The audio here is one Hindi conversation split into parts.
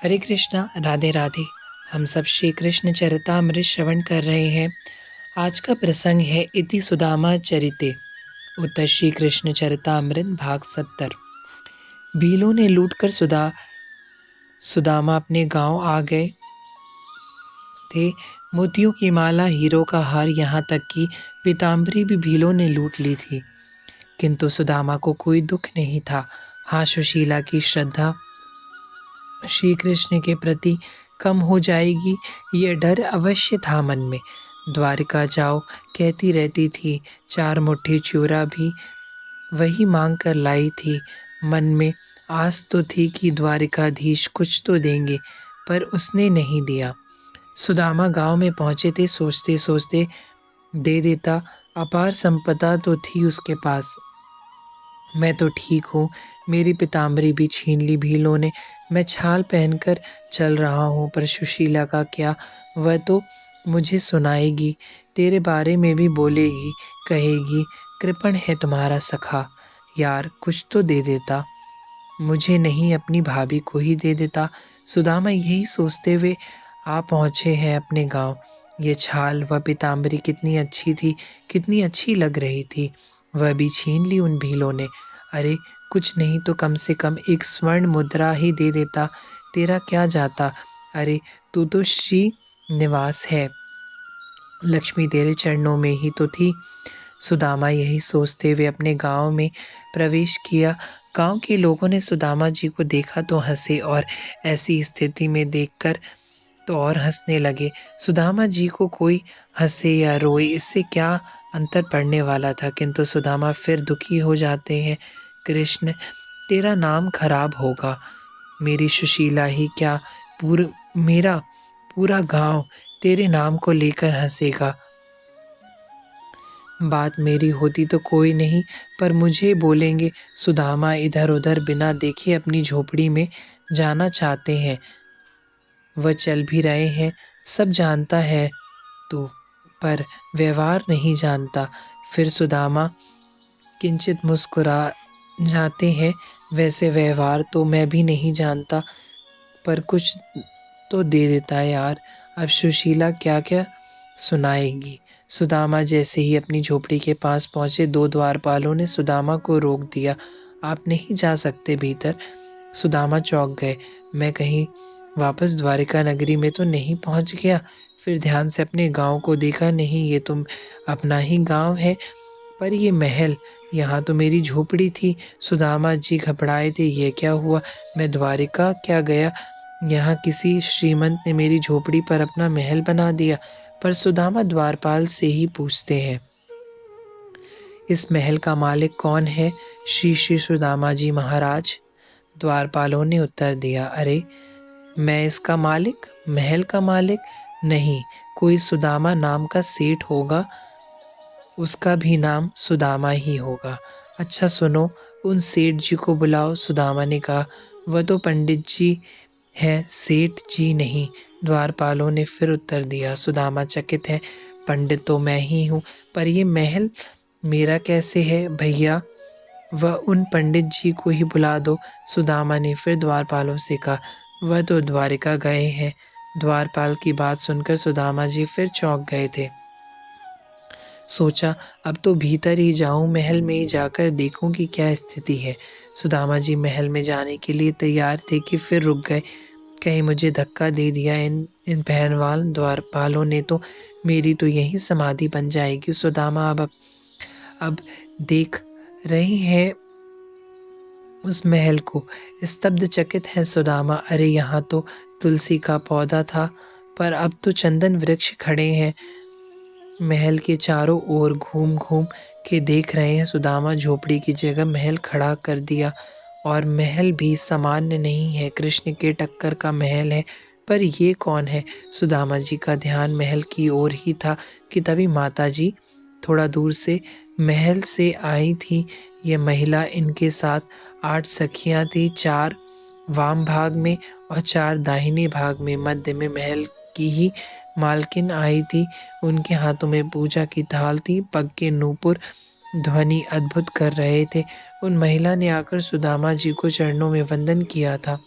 हरे कृष्णा, राधे राधे। हम सब श्री कृष्ण चरितामृत श्रवण कर रहे हैं। आज का प्रसंग है इति सुदामा चरिते। उत्तर श्री कृष्ण चरितामृत भाग 70। भीलों ने लूटकर सुदामा अपने गांव आ गए थे। मोतियों की माला, हीरो का हार, यहाँ तक कि पीताम्बरी भी भीलों ने लूट ली थी। किंतु सुदामा को कोई दुख नहीं था। हाँ, सुशीला की श्रद्धा श्री कृष्ण के प्रति कम हो जाएगी, ये डर अवश्य था मन में। द्वारिका जाओ कहती रहती थी। 4 मुट्ठी चूरा भी वही मांग कर लाई थी। मन में आस तो थी कि द्वारिकाधीश कुछ तो देंगे, पर उसने नहीं दिया। सुदामा गांव में पहुंचे थे। सोचते सोचते दे देता। अपार संपदा तो थी उसके पास। मैं तो ठीक हूँ, मेरी पीताम्बरी भी छीन ली भीलों ने। मैं छाल पहनकर चल रहा हूँ, पर सुशीला का क्या? वह तो मुझे सुनाएगी, तेरे बारे में भी बोलेगी, कहेगी कृपण है तुम्हारा सखा। यार, कुछ तो दे देता, मुझे नहीं अपनी भाभी को ही दे देता। सुदामा यही सोचते हुए आ पहुँचे हैं अपने गांव। ये छाल व पीताम्बरी कितनी अच्छी थी, कितनी अच्छी लग रही थी। वह भी छीन ली उन भीलों ने। अरे, कुछ नहीं तो कम से कम एक स्वर्ण मुद्रा ही दे देता, तेरा क्या जाता। अरे, तू तो श्री निवास है, लक्ष्मी तेरे चरणों में ही तो थी। सुदामा यही सोचते हुए अपने गांव में प्रवेश किया। गांव के लोगों ने सुदामा जी को देखा तो हंसे, और ऐसी स्थिति में देखकर तो और हंसने लगे। सुदामा जी को कोई हंसे या रोए, इससे क्या अंतर पड़ने वाला था। किंतु सुदामा फिर दुखी हो जाते हैं। कृष्ण, तेरा नाम खराब होगा। मेरी सुशीला ही क्या, मेरा पूरा गांव तेरे नाम को लेकर हंसेगा। बात मेरी होती तो कोई नहीं, पर मुझे बोलेंगे। सुदामा इधर उधर बिना देखे अपनी झोपड़ी में जाना चाहते हैं। वह चल भी रहे हैं, सब जानता है तू, पर व्यवहार नहीं जानता। फिर सुदामा किंचित मुस्कुरा जाते हैं। वैसे व्यवहार तो मैं भी नहीं जानता, पर कुछ तो दे देता है यार। अब सुशीला क्या क्या सुनाएगी। सुदामा जैसे ही अपनी झोपड़ी के पास पहुंचे, 2 द्वारपालों ने सुदामा को रोक दिया। आप नहीं जा सकते भीतर। सुदामा चौंक गए। मैं कहीं वापस द्वारिका नगरी में तो नहीं पहुंच गया? फिर ध्यान से अपने गांव को देखा, नहीं, ये तो अपना ही गांव है। पर ये महल, यहाँ तो मेरी झोपड़ी थी। सुदामा जी घबराए थे, ये क्या हुआ? मैं द्वारिका क्या गया? यहाँ किसी श्रीमंत ने मेरी झोपड़ी पर अपना महल बना दिया। पर सुदामा द्वारपाल से ही पूछते हैं, इस महल का मालिक कौन है? श्री श्री सुदामा जी महाराज। द्वारपालों ने उत्तर दिया, अरे, मैं इसका मालिक, महल का मालिक नहीं, कोई सुदामा नाम का सेठ होगा, उसका भी नाम सुदामा ही होगा। अच्छा सुनो, उन सेठ जी को बुलाओ। सुदामा ने कहा, वह तो पंडित जी है, सेठ जी नहीं। द्वारपालों ने फिर उत्तर दिया। सुदामा चकित है, पंडित तो मैं ही हूँ, पर ये महल मेरा कैसे है भैया? वह उन पंडित जी को ही बुला दो। सुदामा ने फिर द्वारपालों से कहा, वह तो द्वारिका गए हैं। द्वारपाल की बात सुनकर सुदामा जी फिर चौंक गए थे। सोचा, अब तो भीतर ही जाऊं, महल में ही जाकर देखूं कि क्या स्थिति है। सुदामा जी महल में जाने के लिए तैयार थे कि फिर रुक गए। कहीं मुझे धक्का दे दिया इन पहलवान द्वारपालों ने तो मेरी तो यही समाधि बन जाएगी। सुदामा अब देख रही है उस महल को। स्तब्ध चकित है सुदामा। अरे, यहाँ तो तुलसी का पौधा था, पर अब तो चंदन वृक्ष खड़े हैं। महल के चारों ओर घूम घूम के देख रहे हैं। सुदामा झोपड़ी की जगह महल खड़ा कर दिया, और महल भी सामान्य नहीं है, कृष्ण के टक्कर का महल है। पर ये कौन है? सुदामा जी का ध्यान महल की ओर ही था कि तभी माता जी थोड़ा दूर से महल से आई थी। ये महिला, इनके साथ 8 सखियां थी, 4 वाम भाग में और 4 दाहिने भाग में। मध्य में महल की ही मालकिन आई थी। उनके हाथों में पूजा की थाल थी, पग के नूपुर ध्वनि अद्भुत कर रहे थे। उन महिला ने आकर सुदामा जी को चरणों में वंदन किया था।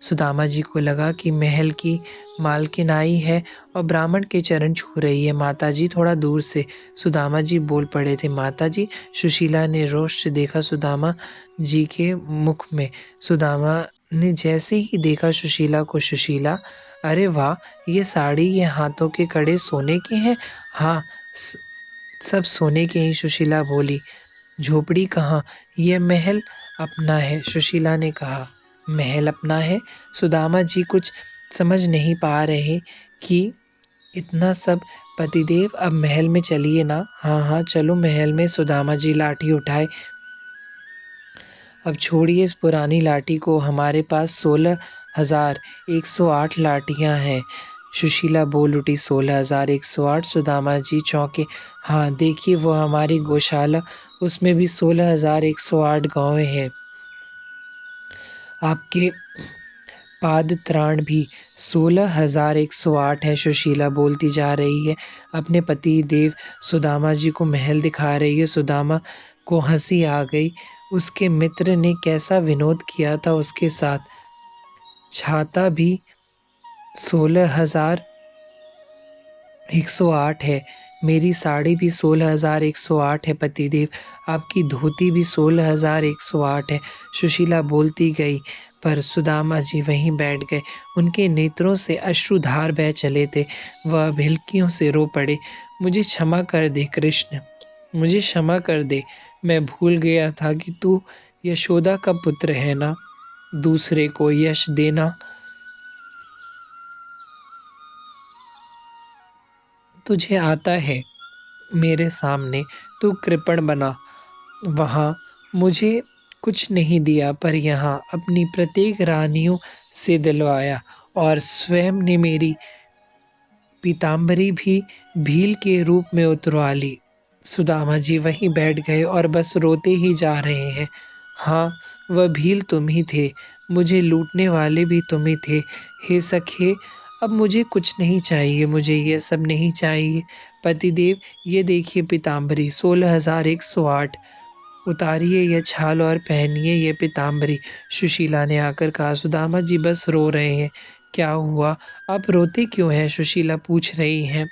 सुदामा जी को लगा कि महल की मालकिन आई है और ब्राह्मण के चरण छू रही है। माता जी थोड़ा दूर से। सुदामा जी बोल पड़े थे, माता जी। सुशीला ने रोष से देखा सुदामा जी के मुख में। सुदामा ने जैसे ही देखा सुशीला को, सुशीला, अरे वाह, ये साड़ी, ये हाथों के कड़े सोने के हैं? हाँ, सब सोने के ही, सुशीला बोली। झोपड़ी कहाँ? यह महल अपना है, सुशीला ने कहा। महल अपना है? सुदामा जी कुछ समझ नहीं पा रहे कि इतना सब। पतिदेव, अब महल में चलिए ना। हाँ हाँ चलो महल में। सुदामा जी लाठी उठाए। अब छोड़िए इस पुरानी लाठी को, हमारे पास 16,108 लाठियां हैं। सुशीला बोल उठी। 16,108? सुदामा जी चौंके। हाँ देखिए, वो हमारी गौशाला, उसमें भी 16,108 गायें हैं। आपके पाद त्राण भी 16,108 है। सुशीला बोलती जा रही है, अपने पति देव सुदामा जी को महल दिखा रही है। सुदामा को हंसी आ गई। उसके मित्र ने कैसा विनोद किया था उसके साथ। छाता भी 16,108 है। मेरी साड़ी भी 16,108 है पतिदेव। आपकी धोती भी 16,108 है। सुशीला बोलती गई, पर सुदामा जी वहीं बैठ गए। उनके नेत्रों से अश्रुधार बह चले थे। वह भिल्कियों से रो पड़े। मुझे क्षमा कर दे कृष्ण, मुझे क्षमा कर दे। मैं भूल गया था कि तू यशोदा का पुत्र है ना। दूसरे को यश देना तुझे आता है। मेरे सामने तू कृपण बना। वहाँ मुझे कुछ नहीं दिया, पर यहाँ अपनी प्रत्येक रानियों से दिलवाया, और स्वयं ने मेरी पीताम्बरी भी भील के रूप में उतरवा ली। सुदामा जी वहीं बैठ गए और बस रोते ही जा रहे हैं। हाँ, वह भील तुम ही थे, मुझे लूटने वाले भी तुम ही थे। हे सखे, अब मुझे कुछ नहीं चाहिए, मुझे ये सब नहीं चाहिए। पतिदेव, ये देखिए पीताम्बरी 16,108। उतारिए यह छाल और पहनिए ये पीताम्बरी। सुशीला ने आकर कहा। सुदामा जी बस रो रहे हैं। क्या हुआ? आप रोते क्यों हैं? सुशीला पूछ रही हैं।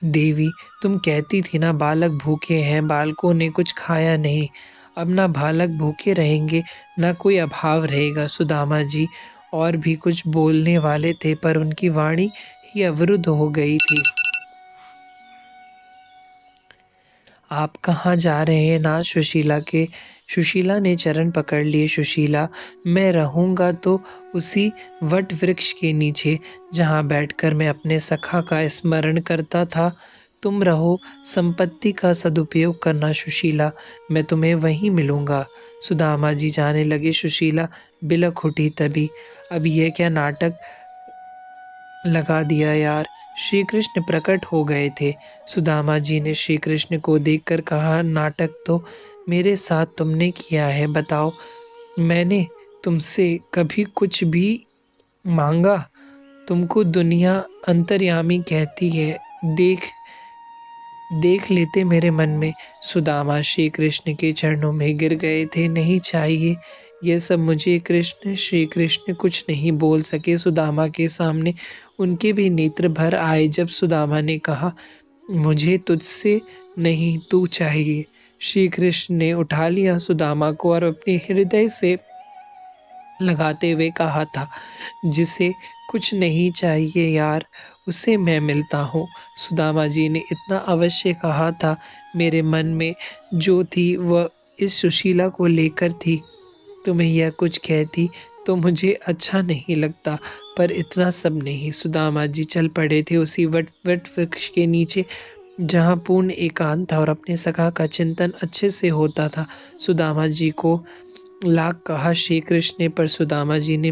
देवी, तुम कहती थी ना बालक भूखे हैं, बालकों ने कुछ खाया नहीं। अब ना बालक भूखे रहेंगे, ना कोई अभाव रहेगा। सुदामा जी और भी कुछ बोलने वाले थे, पर उनकी वाणी ही अवरुद्ध हो गई थी। आप कहाँ जा रहे हैं नाथ? सुशीला ने चरण पकड़ लिए। सुशीला, मैं रहूँगा तो उसी वट वृक्ष के नीचे, जहाँ बैठकर मैं अपने सखा का स्मरण करता था। तुम रहो, संपत्ति का सदुपयोग करना सुशीला, मैं तुम्हें वहीं मिलूँगा। सुदामा जी जाने लगे। सुशीला बिलख उठी। तभी, अब यह क्या नाटक लगा दिया यार। श्री कृष्ण प्रकट हो गए थे। सुदामा जी ने श्री कृष्ण को देखकर कहा, नाटक तो मेरे साथ तुमने किया है। बताओ, मैंने तुमसे कभी कुछ भी मांगा? तुमको दुनिया अंतर्यामी कहती है। देख देख लेते मेरे मन में। सुदामा श्री कृष्ण के चरणों में गिर गए थे। नहीं चाहिए ये सब मुझे कृष्ण। श्री कृष्ण कुछ नहीं बोल सके सुदामा के सामने। उनके भी नेत्र भर आए जब सुदामा ने कहा, मुझे तुझसे नहीं, तू चाहिए। श्री कृष्ण ने उठा लिया सुदामा को और अपने हृदय से लगाते हुए कहा था, जिसे कुछ नहीं चाहिए यार, उसे मैं मिलता हूँ। सुदामा जी ने इतना अवश्य कहा था। मेरे मन में जो थी वह इस सुशीला को लेकर थी। तुम्हें यह कुछ कहती तो मुझे अच्छा नहीं लगता, पर इतना सब नहीं। सुदामा जी चल पड़े थे उसी वट वृक्ष के नीचे, जहाँ पूर्ण एकांत था और अपने सखा का चिंतन अच्छे से होता था। सुदामा जी को लाख कहा श्री कृष्ण ने, पर सुदामा जी ने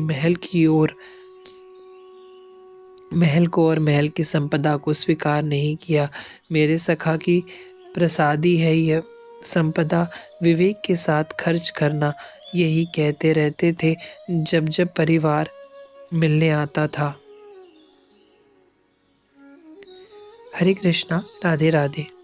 महल को और महल की संपदा को स्वीकार नहीं किया। मेरे सखा की प्रसादी है यह संपदा, विवेक के साथ खर्च करना, यही कहते रहते थे जब जब परिवार मिलने आता था। हरे कृष्णा, राधे राधे।